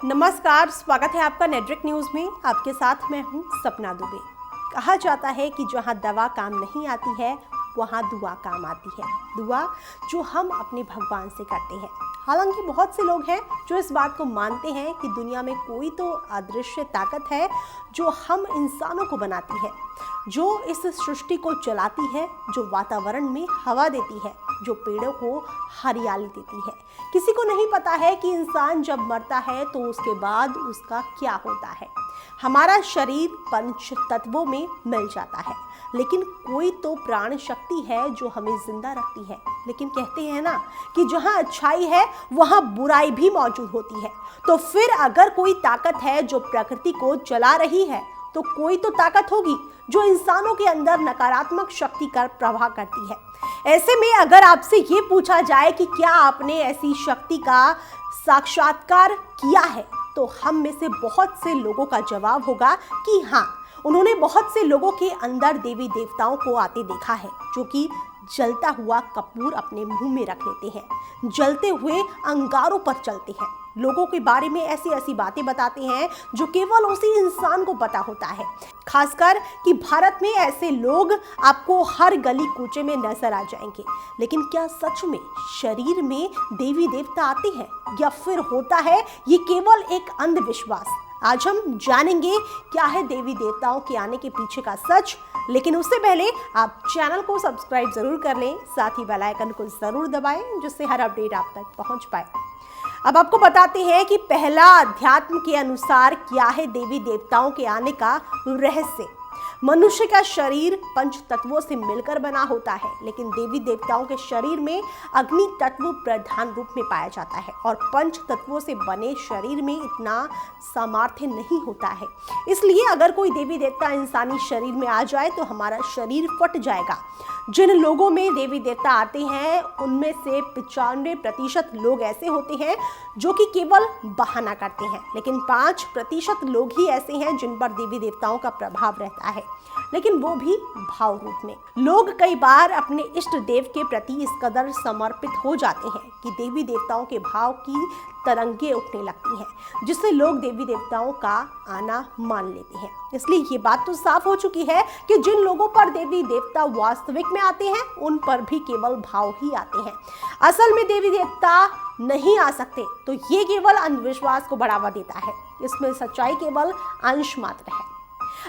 नमस्कार, स्वागत है आपका नेटवर्क न्यूज में। आपके साथ मैं हूं सपना दुबे। कहा जाता है कि जहां दवा काम नहीं आती है वहां दुआ काम आती है। दुआ जो हम अपने भगवान से करते हैं। हालांकि बहुत से लोग हैं जो इस बात को मानते हैं कि दुनिया में कोई तो अदृश्य ताकत है जो हम इंसानों को बनाती है, जो इस सृष्टि को चलाती है, जो वातावरण में हवा देती है, जो पेड़ों को हरियाली देती है। किसी को नहीं पता है कि इंसान जब मरता है तो उसके बाद उसका क्या होता है। हमारा शरीर पंच तत्वों में मिल जाता है, लेकिन कोई तो प्राण शक्ति है जो हमें जिंदा रखती है। लेकिन कहते हैं ना कि जहां अच्छाई है वहां बुराई भी मौजूद होती है। तो फिर अगर कोई ताकत है जो प्रकृति को चला रही है तो कोई तो ताकत होगी जो इंसानों के अंदर नकारात्मक शक्ति का प्रवाह करती है। ऐसे में अगर आपसे ये पूछा जाए कि क्या आपने ऐसी शक्ति का साक्षात्कार किया है, तो हम में से बहुत से लोगों का जवाब होगा कि हाँ, उन्होंने बहुत से लोगों के अंदर देवी देवताओं को आते देखा है, जो कि जलता हुआ कपूर अपने मुंह में रख लेते हैं, जलते हुए अंगारों पर चलते हैं, लोगों के बारे में ऐसी ऐसी बातें बताते हैं जो केवल उसी इंसान को पता होता है। खासकर कि भारत में ऐसे लोग आपको हर गली कूचे में नजर आ जाएंगे। लेकिन क्या सच में शरीर में देवी देवता आते हैं या फिर होता है ये केवल एक अंधविश्वास? आज हम जानेंगे क्या है देवी देवताओं के आने के पीछे का सच। लेकिन उससे पहले आप चैनल को सब्सक्राइब जरूर कर लें, साथ ही बेल आइकन को जरूर दबाएं जिससे हर अपडेट आप तक पहुंच पाए। अब आपको बताते हैं कि पहला अध्यात्म के अनुसार क्या है देवी देवताओं के आने का रहस्य। मनुष्य का शरीर पंच तत्वों से मिलकर बना होता है, लेकिन देवी देवताओं के शरीर में अग्नि तत्व प्रधान रूप में पाया जाता है और पंच तत्वों से बने शरीर में इतना सामर्थ्य नहीं होता है। इसलिए अगर कोई देवी देवता इंसानी शरीर में आ जाए तो हमारा शरीर फट जाएगा। जिन लोगों में देवी देवता आते हैं उनमें से 95% लोग ऐसे होते हैं जो कि केवल बहाना करते हैं, लेकिन 5% लोग ही ऐसे हैं जिन पर देवी देवताओं का प्रभाव रहता है, लेकिन वो भी भाव रूप में। लोग कई बार अपने इष्ट देव के प्रति इस कदर समर्पित हो जाते हैं कि देवी देवताओं के भाव की तरंगे उठने लगती हैं, जिससे लोग देवी देवताओं का आना मान लेते हैं। इसलिए ये बात तो साफ हो चुकी है कि जिन लोगों पर देवी देवता वास्तविक में आते हैं उन पर भी केवल भाव ही आते हैं। असल में देवी देवता नहीं आ सकते, तो ये केवल अंधविश्वास को बढ़ावा देता है। इसमें सच्चाई केवल अंश मात्र है।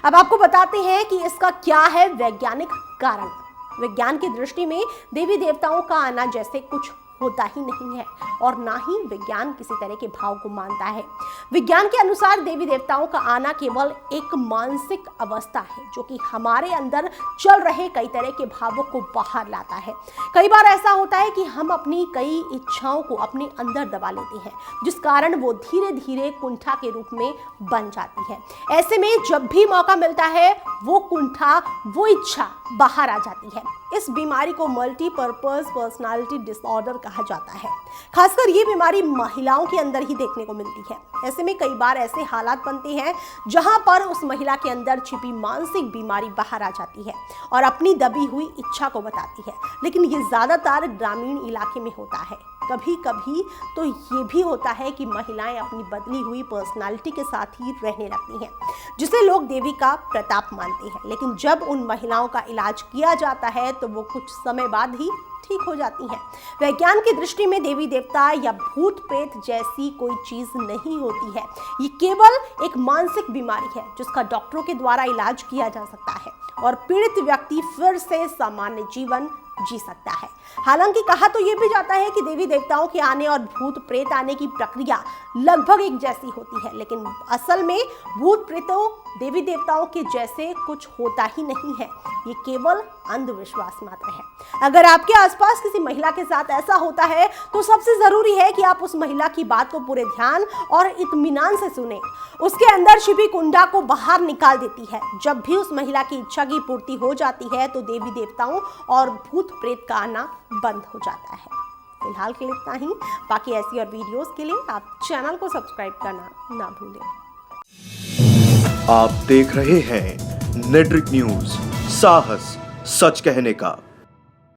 अब आपको बताते हैं कि इसका क्या है वैज्ञानिक कारण। विज्ञान की दृष्टि में देवी देवताओं का आना जैसे कुछ होता ही नहीं है और ना ही विज्ञान किसी तरह के भाव को मानता है। विज्ञान के अनुसार देवी देवताओं का आना केवल एक मानसिक अवस्था है जो कि हमारे अंदर चल रहे कई तरह के भावों को बाहर लाता है। कई बार ऐसा होता है कि हम अपनी कई इच्छाओं को अपने अंदर दबा लेते हैं, जिस कारण वो धीरे धीरे कुंठा के रूप में बन जाती है। ऐसे में जब भी मौका मिलता है वो कुंठा, वो इच्छा बाहर आ जाती है। इस बीमारी को मल्टीपर्पज पर्सनालिटी डिसऑर्डर कहा जाता है। खासकर ये बीमारी महिलाओं के अंदर ही देखने को मिलती है। ऐसे में कई बार ऐसे हालात बनते हैं जहां पर उस महिला के अंदर छिपी मानसिक बीमारी बाहर आ जाती है और अपनी दबी हुई इच्छा को बताती है। लेकिन ये ज्यादातर ग्रामीण इलाके में होता है। कभी कभी तो ये भी होता है कि महिलाएं अपनी बदली हुई पर्सनालिटी के साथ ही रहने लगती हैं, जिसे लोग देवी का प्रताप मानते हैं। लेकिन जब उन महिलाओं का इलाज किया जाता है तो वो कुछ समय बाद ही ठीक हो जाती हैं। विज्ञान की दृष्टि में देवी देवता या भूत प्रेत जैसी कोई चीज नहीं होती है। ये केवल एक मानसिक बीमारी है जिसका डॉक्टरों के द्वारा इलाज किया जा सकता है और पीड़ित व्यक्ति फिर से सामान्य जीवन जी सकता है। हालांकि कहा तो ये भी जाता है कि देवी देवताओं के आने और भूत प्रेत आने की प्रक्रिया लगभग एक जैसी होती है, लेकिन असल में भूत प्रेतों देवी देवताओं के जैसे कुछ होता ही नहीं है। ये केवल अंधविश्वास मात्र है। अगर आपके आसपास किसी महिला के साथ ऐसा होता है तो सबसे जरूरी है कि आप उस महिला की बात को पूरे ध्यान और इत्मीनान से सुने। उसके अंदर छिपी कुंडा को बाहर निकाल देती है। जब भी उस महिला की इच्छा की पूर्ति हो जाती है तो देवी देवताओं और भूत प्रेत का आना बंद हो जाता है। फिलहाल के लिए इतना ही। बाकी ऐसी और वीडियोस के लिए आप चैनल को सब्सक्राइब करना ना भूलें। आप देख रहे हैं नेटवर्क न्यूज, साहस सच कहने का।